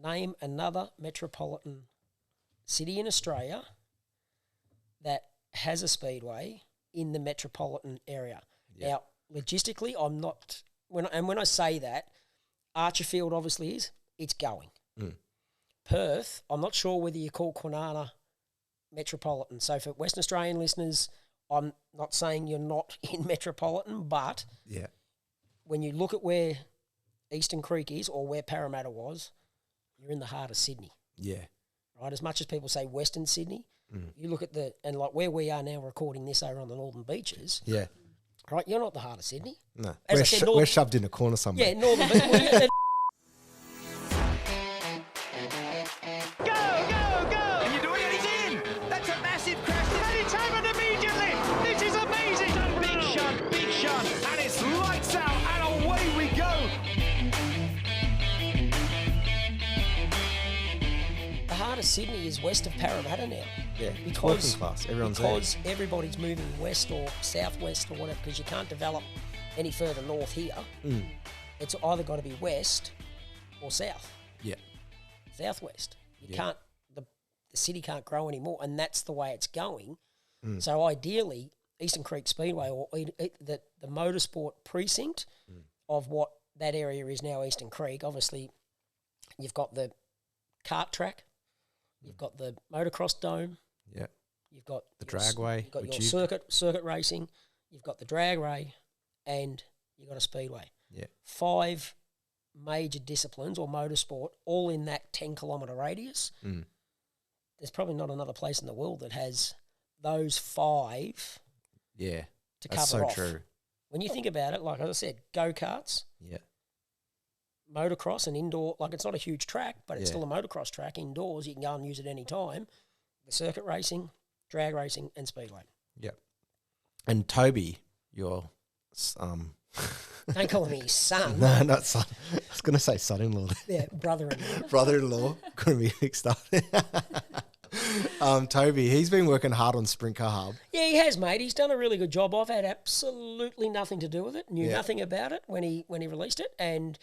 name another metropolitan city in Australia that has a speedway in the metropolitan area. Yeah. Now, logistically, I'm not. When I say that, Archerfield obviously is. It's going. Perth, I'm not sure whether you call Kwinana metropolitan. So for Western Australian listeners, I'm not saying you're not in metropolitan, but when you look at where Eastern Creek is or where Parramatta was, you're in the heart of Sydney. Yeah. Right? As much as people say Western Sydney, you look at and like where we are now recording this over on the Northern Beaches. Yeah. Right? You're not the heart of Sydney. No. We're shoved in a corner somewhere. Yeah, Northern Beaches. Sydney is west of Parramatta now. Yeah, because everybody's moving west or southwest or whatever, because you can't develop any further north here. It's either got to be west or south. Yeah, southwest. You can't. The city can't grow anymore, and that's the way it's going. So ideally, Eastern Creek Speedway or the motorsport precinct of what that area is now, Eastern Creek. Obviously, you've got the kart track. You've got the motocross dome. Yeah. You've got the Dragway. You've got your circuit racing. You've got the Dragway, and you've got a speedway. Yeah. 5 major disciplines or motorsport, all in that 10-kilometre radius. There's probably not another place in the world that has those 5. Yeah. To cover so off. True. When you think about it, like I said, go-karts. Yeah. Motocross and indoor, like it's not a huge track, but it's still a motocross track indoors. You can go and use it any time. The circuit racing, drag racing, and speedway. Yeah. And Toby, your don't call me son. No, not son. I was going to say son-in-law. Yeah, brother-in-law. Brother-in-law. Couldn't be mixed up. Toby, he's been working hard on Sprint Car Hub. Yeah, he has, mate. He's done a really good job. I've had absolutely nothing to do with it. Knew nothing about it when he released it, and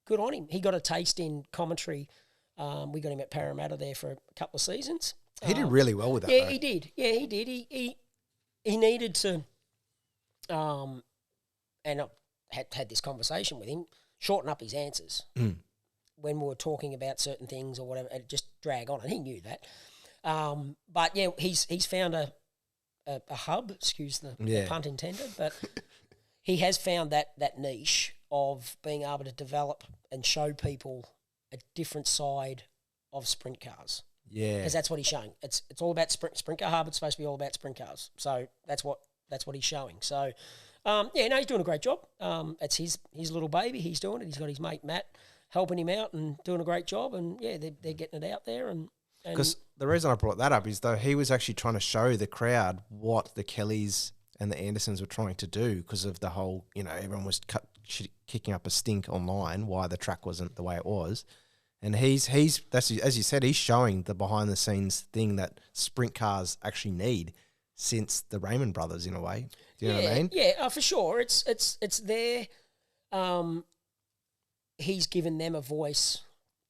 good on him. He got a taste in commentary. We got him at Parramatta there for a couple of seasons. He did really well with that. Yeah, though. he did. Yeah, he did. He needed to, and I had this conversation with him, shorten up his answers when we were talking about certain things or whatever, and just drag on. And he knew that. But yeah, he's found a hub. Excuse the pun intended, but he has found that niche of being able to develop and show people a different side of sprint cars. Yeah, because that's what he's showing. It's all about sprint car hub. It's supposed to be all about sprint cars. So that's what he's showing. So he's doing a great job. It's his little baby. He's doing it. He's got his mate Matt helping him out and doing a great job. And yeah, they're getting it out there. And because the reason I brought that up is though he was actually trying to show the crowd what the Kellys and the Andersons were trying to do because of the whole, everyone was kicking up a stink online why the track wasn't the way it was. And he's that's, as you said, he's showing the behind the scenes thing that sprint cars actually need since the Raymond brothers in a way. Do you know what I mean? Yeah, for sure. It's there. He's given them a voice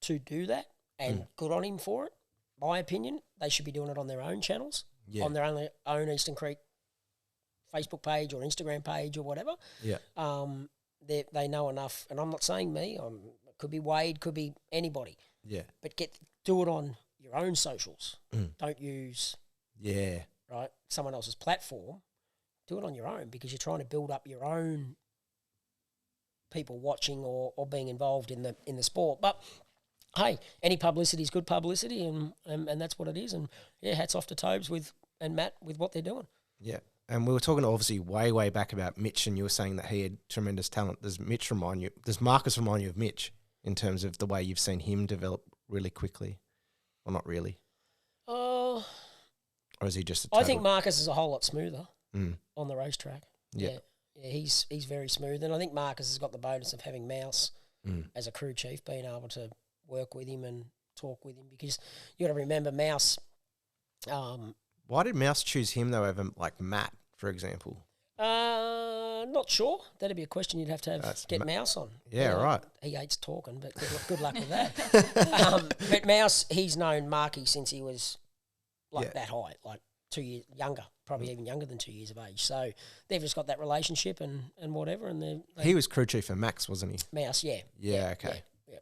to do that, and good on him for it. My opinion, they should be doing it on their own channels, on their own Eastern Creek Facebook page or Instagram page or whatever. Yeah. They know enough, and I'm not saying me. It could be Wade, could be anybody. Yeah. But do it on your own socials. Don't use someone else's platform. Do it on your own because you're trying to build up your own people watching or being involved in the sport. But hey, any publicity is good publicity, and that's what it is. And yeah, hats off to Tobes and Matt with what they're doing. Yeah. And we were talking obviously way back about Mitch, and you were saying that he had tremendous talent. Does Marcus remind you of Mitch in terms of the way you've seen him develop really quickly? Well, not really. Or is he just I think Marcus is a whole lot smoother on the racetrack. Yeah, he's very smooth. And I think Marcus has got the bonus of having Mouse as a crew chief, being able to work with him and talk with him, because you got to remember Mouse. Why did Mouse choose him though over like Matt, for example? No, Not sure. That'd be a question you'd have to get Mouse on. Yeah, right. He hates talking, but good luck with that. But Mouse, he's known Marky since he was that high, like 2 years younger, probably even younger than 2 years of age. So they've just got that relationship and whatever. And he was crew chief for Max, wasn't he? Mouse, yeah. Yeah, okay. Yeah.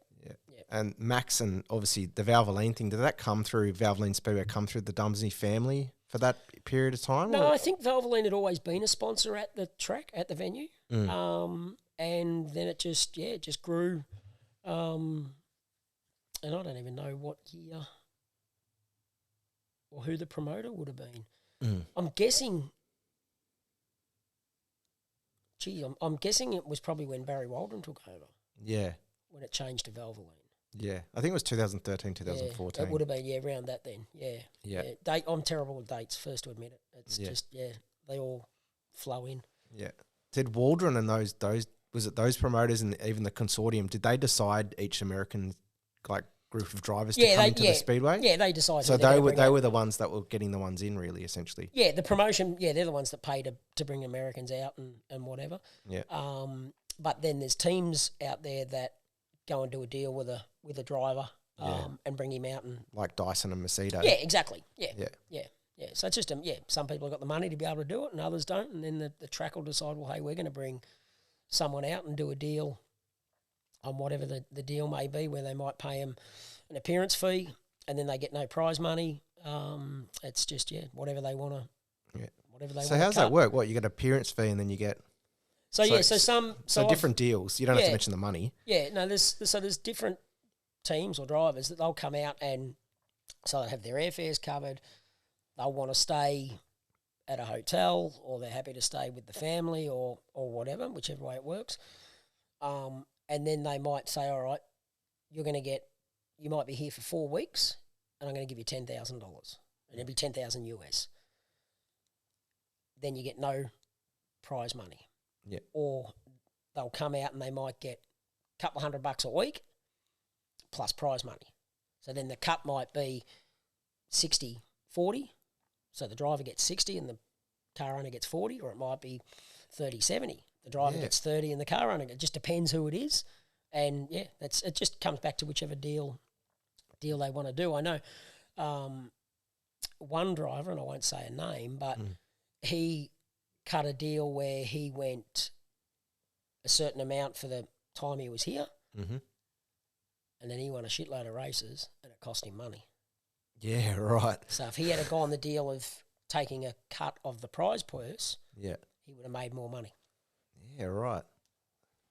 And Max and obviously the Valvoline thing, did that come through, Valvoline Speedway come through the Dumsney family for that period of time? No, I think Valvoline had always been a sponsor at the track, at the venue. And then it just grew. And I don't even know what year or who the promoter would have been. I'm guessing... I'm guessing it was probably when Barry Waldron took over. Yeah. When it changed to Valvoline. Yeah. I think it was 2013, 2014. It would have been, around that then. Yeah. I'm terrible with dates, first to admit it. It's just, they all flow in. Yeah. Did Waldron and those was it those promoters and even the consortium, did they decide each American group of drivers to come into the Speedway? Yeah, they decided. So they were the ones that were getting the ones in, really, essentially. Yeah, the promotion, they're the ones that pay to bring Americans out and whatever. Yeah. But then there's teams out there that go and do a deal with a driver and bring him out. And like Dyson and Macedo. Yeah, exactly. Yeah. So it's just, some people have got the money to be able to do it and others don't. And then the track will decide, well, hey, we're going to bring someone out and do a deal on whatever the deal may be, where they might pay them an appearance fee and then they get no prize money. It's just, whatever they want to. Yeah. Whatever they want. So how's that work? What, you get an appearance fee and then you get... So different deals. You don't have to mention the money. Yeah, no, there's different teams or drivers that they'll come out and so they have their airfares covered. They'll want to stay at a hotel or they're happy to stay with the family or whatever, whichever way it works. And then they might say, all right, you might be here for 4 weeks and I'm going to give you $10,000 and it'll be $10,000 US. Then you get no prize money. Yeah. Or they'll come out and they might get a couple of $100 a week plus prize money. So then the cut might be 60-40. So the driver gets 60 and the car owner gets 40, or it might be 30-70. The driver gets 30 and the car owner. It just depends who it is. And it just comes back to whichever deal they want to do. I know one driver, and I won't say a name, but he cut a deal where he went a certain amount for the time he was here, and then he won a shitload of races, and it cost him money. Yeah, right. So if he had gone the deal of taking a cut of the prize purse, he would have made more money. Yeah, right.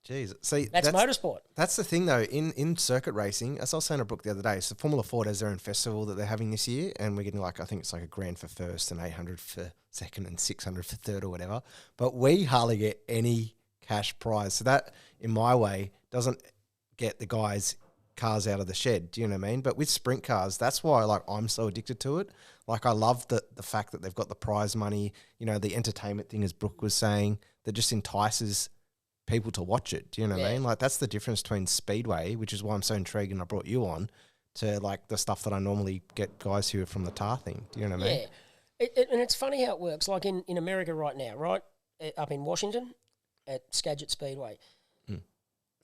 Jeez. See, that's motorsport. That's the thing, though. In circuit racing, as I was saying to Brooke the other day, so Formula Ford has their own festival that they're having this year, and we're getting I think it's like $1,000 for first and 800 for second and 600 for third or whatever. But we hardly get any cash prize. So that, in my way, doesn't get the guys' cars out of the shed. Do you know what I mean? But with sprint cars, that's why I'm so addicted to it. I love the fact that they've got the prize money, the entertainment thing, as Brooke was saying, that just entices people to watch it. Do you know what I mean? That's the difference between Speedway, which is why I'm so intrigued and I brought you on, to the stuff that I normally get guys who are from the tar thing. Do you know what I mean? Yeah. And it's funny how it works. Like in America right now, right? Up in Washington at Skagit Speedway.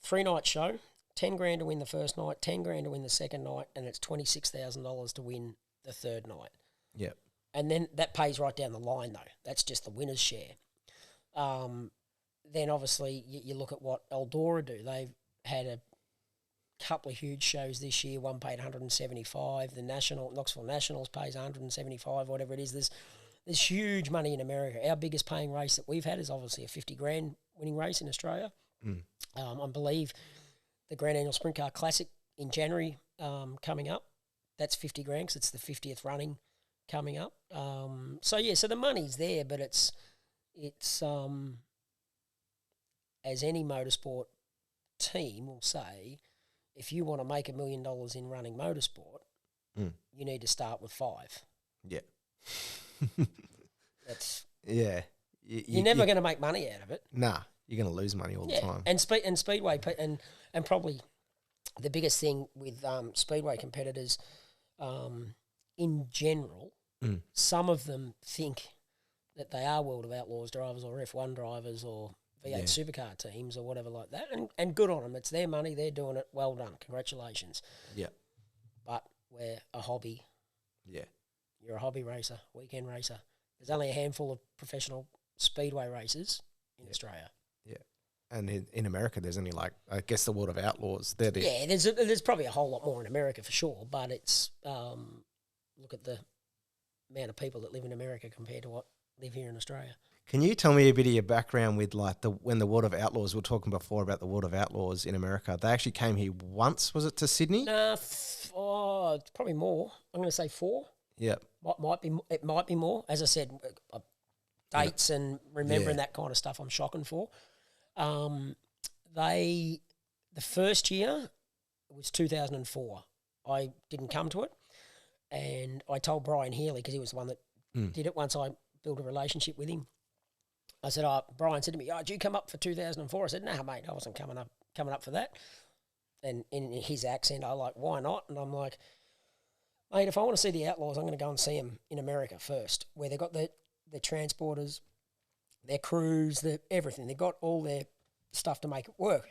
3-night show, $10,000 to win the first night, $10,000 to win the second night, and it's $26,000 to win the third night. Yeah. And then that pays right down the line, though. That's just the winner's share. Then obviously you look at what Eldora do. They've had a couple of huge shows this year. One paid $175. The Knoxville Nationals pays $175, whatever it is. There's huge money in America. Our biggest paying race that we've had is obviously a $50,000 winning race in Australia. I believe the Grand Annual Sprint Car Classic in January coming up. That's $50,000 because it's the 50th running coming up. So the money's there, but it's as any motorsport team will say, if you want to make $1 million in running motorsport, you need to start with 5. Yeah. That's you're never going to make money out of it. Nah, you're going to lose money all the time. And Speedway and probably the biggest thing with Speedway competitors, in general, some of them think that they are World of Outlaws drivers or F1 drivers or V8 supercar teams or whatever like that. And good on them. It's their money. They're doing it. Well done. Congratulations. Yeah. But we're a hobby. Yeah. You're a hobby racer, weekend racer. There's only a handful of professional speedway racers in Australia. Yeah. And in America, there's only I guess the World of Outlaws. They're the there's probably a whole lot more in America for sure, but it's look at the amount of people that live in America compared to what live here in Australia. Can you tell me a bit of your background with when the World of Outlaws, we were talking before about the World of Outlaws in America, they actually came here once, was it to Sydney? It's probably more. I'm going to say 4. Yeah. It might be more. As I said, dates and remembering that kind of stuff I'm shocking for. The first year was 2004. I didn't come to it, and I told Brian Healy, because he was the one that did it once I built a relationship with him. I said, Brian said to me, did you come up for 2004? I said, no, mate, I wasn't coming up for that. And in his accent, I like, why not? And I'm like, mate, if I want to see the Outlaws, I'm going to go and see them in America first, where they've got the transporters, their crews, everything. They've got all their stuff to make it work.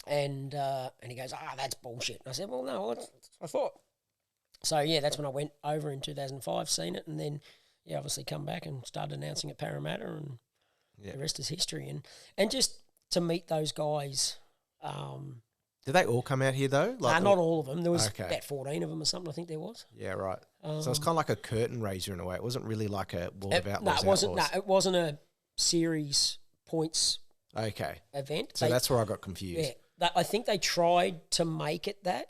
And he goes, that's bullshit. And I said, well, no, that's what I thought. So, that's when I went over in 2005, seen it, and then, obviously come back and started announcing at Parramatta, and the rest is history. And just to meet those guys. Did they all come out here, though? Not all of them. There was about 14 of them or something, I think there was. Yeah, right. So it's kind of like a curtain raiser in a way. It wasn't really like a World of Outlaws. No, it wasn't. No, it wasn't a series points event. So that's where I got confused. Yeah, I think they tried to make it that.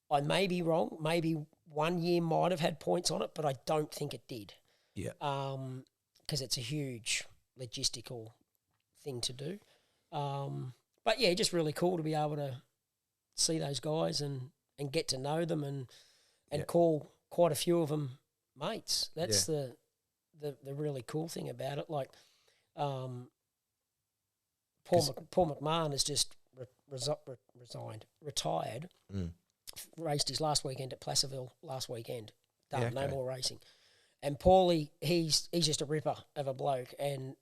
I may be wrong. Maybe one year might have had points on it, but I don't think it did. Yeah. Because it's a huge logistical thing to do. But just really cool to be able to see those guys and get to know them and call quite a few of them mates. That's the really cool thing about it. Like Paul McMahon has just retired. Raced his last weekend at Placerville last weekend. Done, no more racing. And Paulie, he's just a ripper of a bloke, and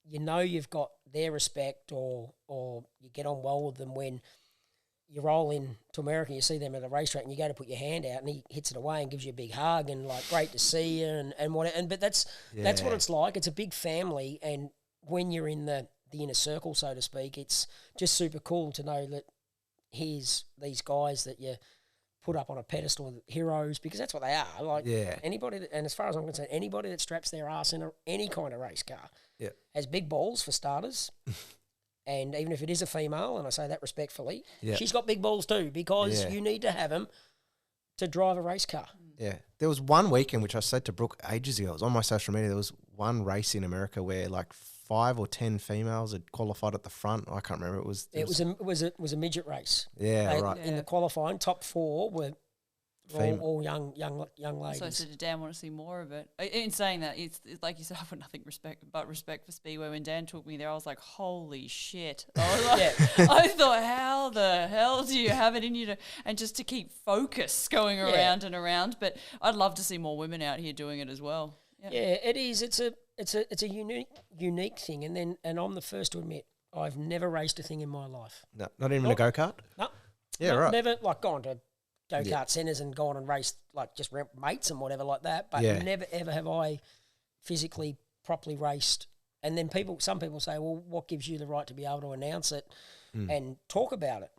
you've got their respect or you get on well with them when you roll in to America, you see them at a racetrack and you go to put your hand out and he hits it away and gives you a big hug and like, great to see you but that's what it's like. It's a big family, and when you're in the inner circle, so to speak, it's just super cool to know that here's these guys that you put up on a pedestal, heroes, because that's what they are. Like anybody and as far as I'm concerned, anybody that straps their ass in any kind of race car has big balls for starters. And even if it is a female, and I say that respectfully, she's got big balls too, because you need to have them to drive a race car. Yeah. There was one weekend, which I said to Brooke ages ago, it was on my social media, there was one race in America where like 5 or 10 females had qualified at the front. I can't remember. It was a midget race. Yeah, right. In the qualifying, top 4 were all young ladies. So I said to Dan, I want to see more of it. In saying that, it's like you said, I've got nothing but respect for Speedway. When Dan took me there, I was like, holy shit. I thought, how the hell do you have it in you to, and just to keep focus going around and around. But I'd love to see more women out here doing it as well. Yeah, it is. It's a unique thing, and I'm the first to admit I've never raced a thing in my life. No, not even a go-kart? No. Yeah, right. Never gone to go-kart centres and gone and raced just mates and whatever like that, but never ever have I physically properly raced. And then some people say, well, what gives you the right to be able to announce it and talk about it?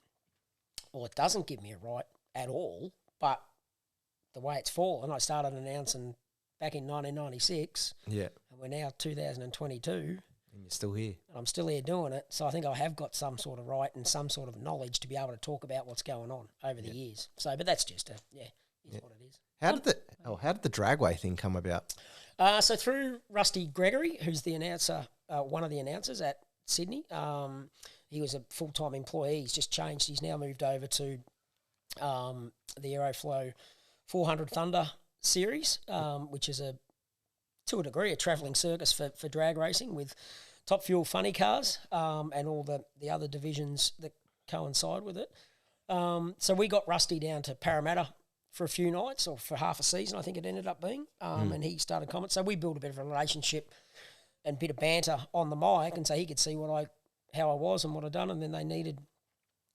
Well, it doesn't give me a right at all, but the way it's fallen, I started announcing back in 1996. Yeah. And we're now 2022. And you're still here. And I'm still here doing it. So I think I have got some sort of right and some sort of knowledge to be able to talk about what's going on over the years. So, but that's just what it is. How did the Dragway thing come about? So through Rusty Gregory, who's the announcer, one of the announcers at Sydney. He was a full-time employee. He's just changed. He's now moved over to the Aeroflow 400 Thunder series, which is to a degree a travelling circus for drag racing with top fuel funny cars and all the other divisions that coincide with it. So we got Rusty down to Parramatta for a few nights, or for half a season I think it ended up being, and he started commenting. So we built a bit of a relationship and bit of banter on the mic, and so he could see how I was and what I'd done, and then they needed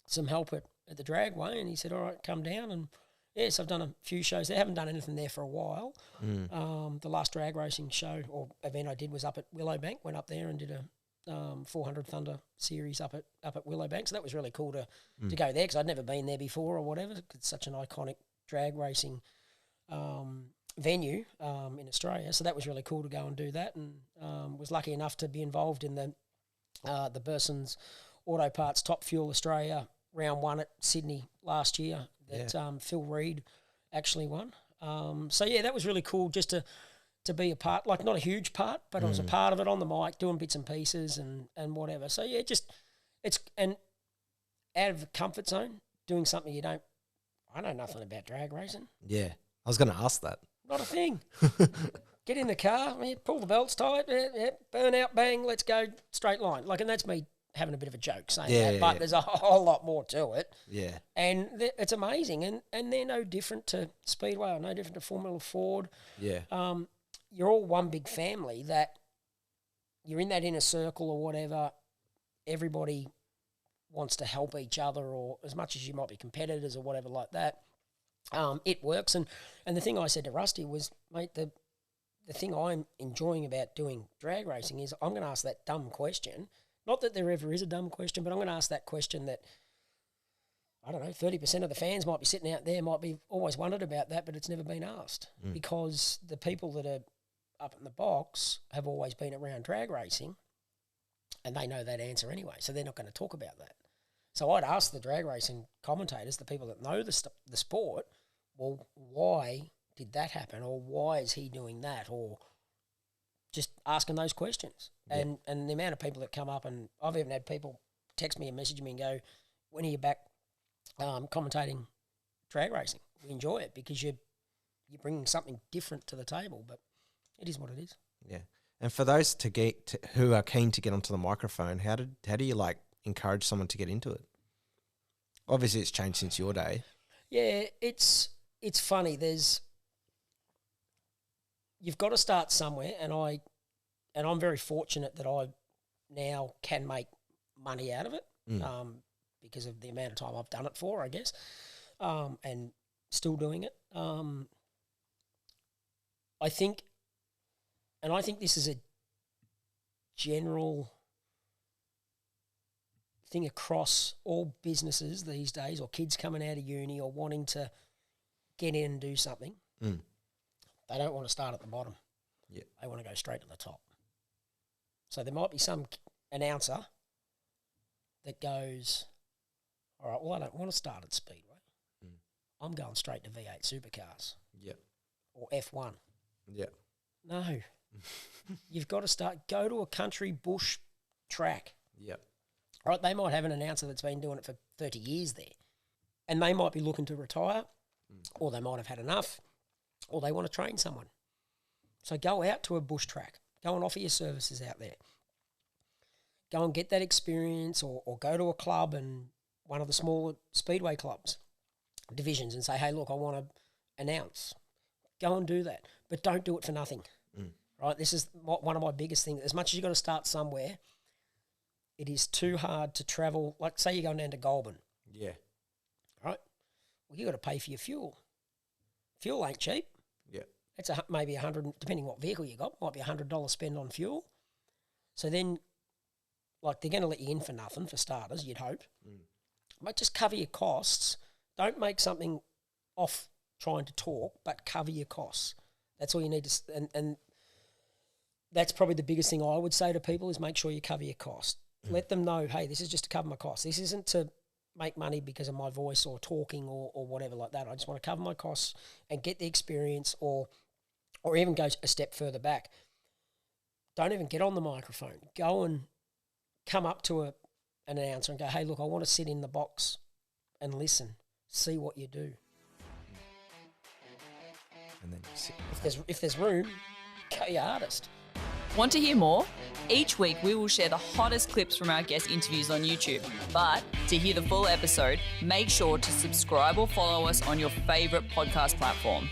some help at the Dragway, and he said, all right, come down. And yes, I've done a few shows there. I haven't done anything there for a while. The last drag racing show or event I did was up at Willowbank. Went up there and did a 400 Thunder series up at Willowbank. So that was really cool to go there, because I'd never been there before or whatever. It's such an iconic drag racing venue in Australia. So that was really cool to go and do that, and was lucky enough to be involved in the Burson's Auto Parts Top Fuel Australia round 1 at Sydney last year that Phil Reid actually won. So yeah, that was really cool just to be a part, like not a huge part, but I was a part of it on the mic, doing bits and pieces and whatever. So yeah, and out of the comfort zone, doing something I know nothing about drag racing. Yeah, I was going to ask that. Not a thing. Get in the car, pull the belts tight, burn out, bang, let's go, straight line. And that's me having a bit of a joke saying that, but there's a whole lot more to it. Yeah. And it's amazing. And they're no different to Speedway or no different to Formula Ford. Yeah. You're all one big family that you're in that inner circle or whatever. Everybody wants to help each other, or as much as you might be competitors or whatever like that. It works. And the thing I said to Rusty was, mate, the thing I'm enjoying about doing drag racing is I'm going to ask that dumb question. Not that there ever is a dumb question, but I'm going to ask that question that, I don't know, 30% of the fans might be sitting out there, might be always wondered about that, but it's never been asked. Because the people that are up in the box have always been around drag racing, and they know that answer anyway, so they're not going to talk about that. So I'd ask the drag racing commentators, the people that know the sport, well, why did that happen, or why is he doing that, or just asking those questions. And the amount of people that come up, and I've even had people text me and message me and go, when are you back commentating drag racing? We enjoy it because you're bringing something different to the table, but it is what it is. Yeah. And for those who are keen to get onto the microphone, how do you encourage someone to get into it? Obviously, it's changed since your day. Yeah, it's funny. You've got to start somewhere, and I'm very fortunate that I now can make money out of it because of the amount of time I've done it for, I guess, and still doing it. I think this is a general thing across all businesses these days, or kids coming out of uni or wanting to get in and do something. They don't want to start at the bottom. Yeah. They want to go straight to the top. So there might be some announcer that goes, all right, well, I don't want to start at Speedway. I'm going straight to V8 supercars. Yep. Or F1. Yeah. No. You've got to go to a country bush track. Yep. Right, they might have an announcer that's been doing it for 30 years there, and they might be looking to retire, or they might have had enough, or they want to train someone. So go out to a bush track. Go and offer your services out there. Go and get that experience, or go to a club and one of the smaller speedway clubs, divisions, and say, hey, look, I want to announce. Go and do that, but don't do it for nothing. Right, this is one of my biggest things. As much as you've got to start somewhere, it is too hard to travel. Like, say you're going down to Goulburn. Yeah. Right? Well, you got to pay for your fuel. Fuel ain't cheap. Yeah. It's maybe $100, depending what vehicle you got, might be $100 spend on fuel. So then, they're going to let you in for nothing, for starters, you'd hope. But just cover your costs. Don't make something off trying to talk, but cover your costs. That's all you need to, and that's probably the biggest thing I would say to people is make sure you cover your costs. Let them know, hey, this is just to cover my costs. This isn't to make money because of my voice or talking or whatever like that. I just want to cover my costs and get the experience, or even go a step further back. Don't even get on the microphone. Go and come up to an announcer and go, hey, look, I want to sit in the box and listen, see what you do. And then you sit. If there's room, go your hardest. Want to hear more? Each week we will share the hottest clips from our guest interviews on YouTube. But to hear the full episode, make sure to subscribe or follow us on your favourite podcast platform.